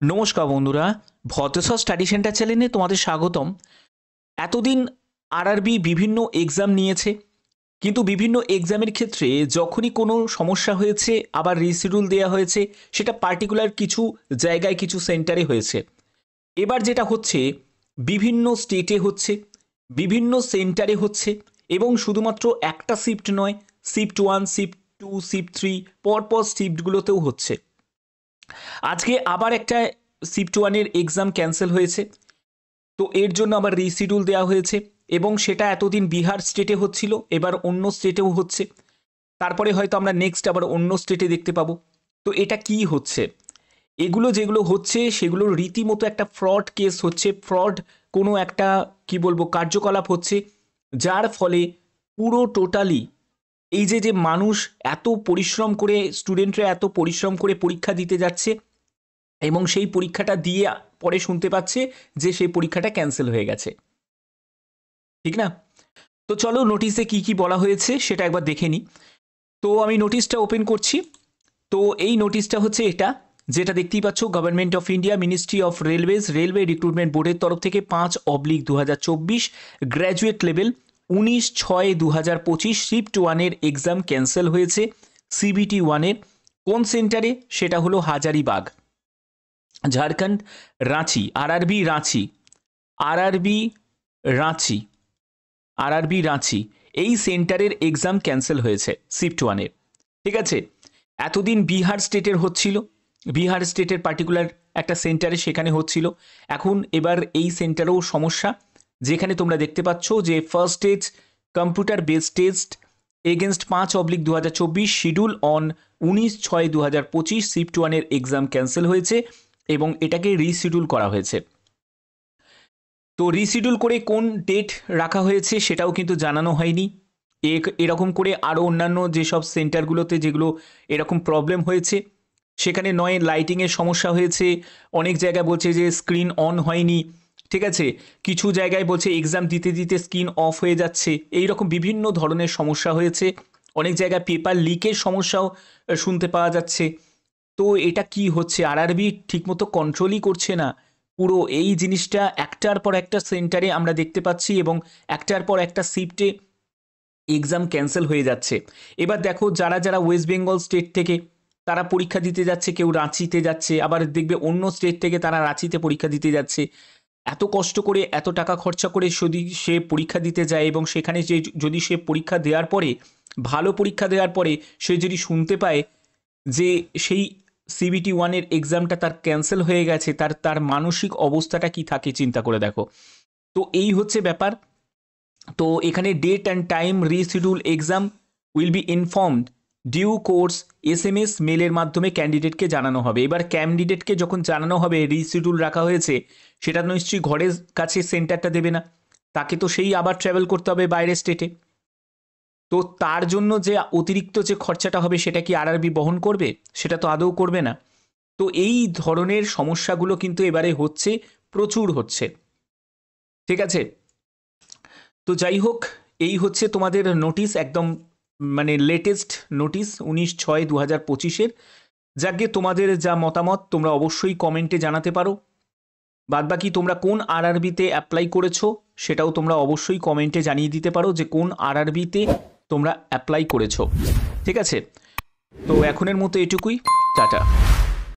নমস্কার বন্ধুরা, ভদ্রসর study centre চ্যানেলে তোমাদের স্বাগতম। এতদিন আরআরবি বিভিন্ন এক্সাম নিয়েছে, কিন্তু বিভিন্ন এক্সামের ক্ষেত্রে যখনই কোনো সমস্যা হয়েছে আবার রিশিডিউল দেওয়া হয়েছে, সেটা পার্টিকুলার কিছু জায়গায় কিছু সেন্টারে হয়েছে। এবার যেটা হচ্ছে বিভিন্ন স্টেটে হচ্ছে, বিভিন্ন সেন্টারে হচ্ছে, এবং শুধুমাত্র একটা শিফট নয়, শিফট 1, শিফট 2, শিফট 3 পরপর শিফটগুলোতেও হচ্ছে। আজকে আবার একটা শিফট 1-এর এক্সাম ক্যান্সেল হয়েছে, তো এর জন্য আবার রিশিডিউল দেওয়া হয়েছে, এবং সেটা এতদিন বিহার স্টেটে হচ্ছিল, এবার অন্য স্টেটেও হচ্ছে। তারপরে হয়তো আমরা নেক্সট আবার অন্য স্টেটে দেখতে পাবো। তো এটা কি হচ্ছে? এগুলো যেগুলো হচ্ছে সেগুলো রীতিমতো একটা ফ্রড কেস হচ্ছে, ফ্রড কোনো একটা কি বলবো কার্যকলাপ হচ্ছে, যার ফলে পুরো টোটালি এই যে মানুষ এত পরিশ্রম করে, স্টুডেন্টরা এত পরিশ্রম করে পরীক্ষা দিতে যাচ্ছে এবং সেই পরীক্ষাটা দিয়ে পরে শুনতে পাচ্ছে যে সেই পরীক্ষাটা ক্যান্সেল হয়ে গেছে, ঠিক না? তো চলো নোটিশে কি কি বলা হয়েছে সেটা একবার দেখে নিই। তো আমি নোটিশটা ওপেন করছি। তো এই নোটিশটা হচ্ছে এটা, যেটা দেখতেই পাচ্ছ, government of India, ministry of railways, railway recruitment বোর্ডের তরফ থেকে 5/2024 গ্র্যাজুয়েট লেভেল 19/6/2025 শিফট 1-এর এক্সাম ক্যান্সেল হয়েছে। সিবিটি 1-এর কোন সেন্টারে? সেটা হলো Hazaribagh, Jharkhand, Ranchi, RRB Ranchi, RRB Ranchi, RRB Ranchi, এই সেন্টারের এক্সাম ক্যান্সেল হয়েছে শিফট 1-এর। ঠিক আছে, এতদিন বিহার স্টেটের হচ্ছিল, বিহার স্টেটের পার্টিকুলার একটা সেন্টারে সেখানে হচ্ছিল, এখন এবার এই সেন্টারেও সমস্যা, যেখানে তোমরা দেখতে পাচ্ছ যে first stage computer based test against 5/2024 schedule on 19/6/2025 shift 1-এর এক্সাম ক্যান্সেল হয়েছে এবং এটাকে রিশিডিউল করা হয়েছে। তো রিশিডিউল করে কোন ডেট রাখা হয়েছে সেটাও কিন্তু জানানো হয়নি। এরকম করে আরও অন্যান্য যেসব সেন্টারগুলোতে যেগুলো এরকম প্রবলেম হয়েছে, সেখানে নয় লাইটিংয়ের সমস্যা হয়েছে, অনেক জায়গায় বলছে যে স্ক্রিন অন হয়নি, ঠিক আছে, কিছু জায়গায় বলছে এক্সাম দিতে দিতে স্ক্রিন অফ হয়ে যাচ্ছে, এই রকম বিভিন্ন ধরনের সমস্যা হয়েছে। অনেক জায়গায় পেপার লিকের সমস্যাও শুনতে পাওয়া যাচ্ছে। তো এটা কি হচ্ছে? আরআরবি ঠিকমতো কন্ট্রোলই করছে না পুরো এই জিনিসটা, একটার পর একটা সেন্টারে আমরা দেখতে পাচ্ছি এবং একটার পর একটা শিফটে এক্সাম ক্যান্সেল হয়ে যাচ্ছে। এবার দেখো, যারা যারা ওয়েস্ট বেঙ্গল স্টেট থেকে তারা পরীক্ষা দিতে যাচ্ছে, কেউ রাঁচিতে যাচ্ছে, আবার দেখবে অন্য স্টেট থেকে তারা রাঁচিতে পরীক্ষা দিতে যাচ্ছে। এত কষ্ট করে, এত টাকা খরচা করে যদি সে পরীক্ষা দিতে যায় এবং সেখানে যে যদি সে পরীক্ষা দেওয়ার পরে, ভালো পরীক্ষা দেওয়ার পরে সে যদি শুনতে পায় যে সেই সিবিটি 1-এর এক্সামটা তার ক্যান্সেল হয়ে গেছে, তার মানসিক অবস্থাটা কি থাকে চিন্তা করে দেখো। তো এই হচ্ছে ব্যাপার। তো এখানে date and time reschedule exam will be informed due course SMS মেলের মাধ্যমে ক্যান্ডিডেটকে জানানো হবে। এবার ক্যান্ডিডেটকে যখন জানানো হবে রিশিডিউল রাখা হয়েছে, সেটা নিশ্চয়ই ঘরের কাছে সেন্টারটা দেবে না, তাকে তো সেই আবার ট্রাভেল করতে হবে বাইরের স্টেটে। তো তার জন্য যে অতিরিক্ত যে খরচাটা হবে সেটা কি আরআরবি বহন করবে? সেটা তো আদৌ করবে না। তো এই ধরনের সমস্যাগুলো কিন্তু এবারে হচ্ছে, প্রচুর হচ্ছে, ঠিক আছে। তো যাই হোক, এই হচ্ছে তোমাদের নোটিশ, একদম মানে লেটেস্ট নোটিশ 19/6/2025-এর। যাকে তোমাদের যা মতামত তোমরা অবশ্যই কমেন্টে জানাতে পারো। বাদবাকি তোমরা কোন আরআরবিতে অ্যাপ্লাই করেছো সেটাও তোমরা অবশ্যই কমেন্টে জানিয়ে দিতে পারো যে কোন আরআরবিতে তোমরা অ্যাপ্লাই করেছো, ঠিক আছে। তো এখনের মতো এটুকুই, টাটা।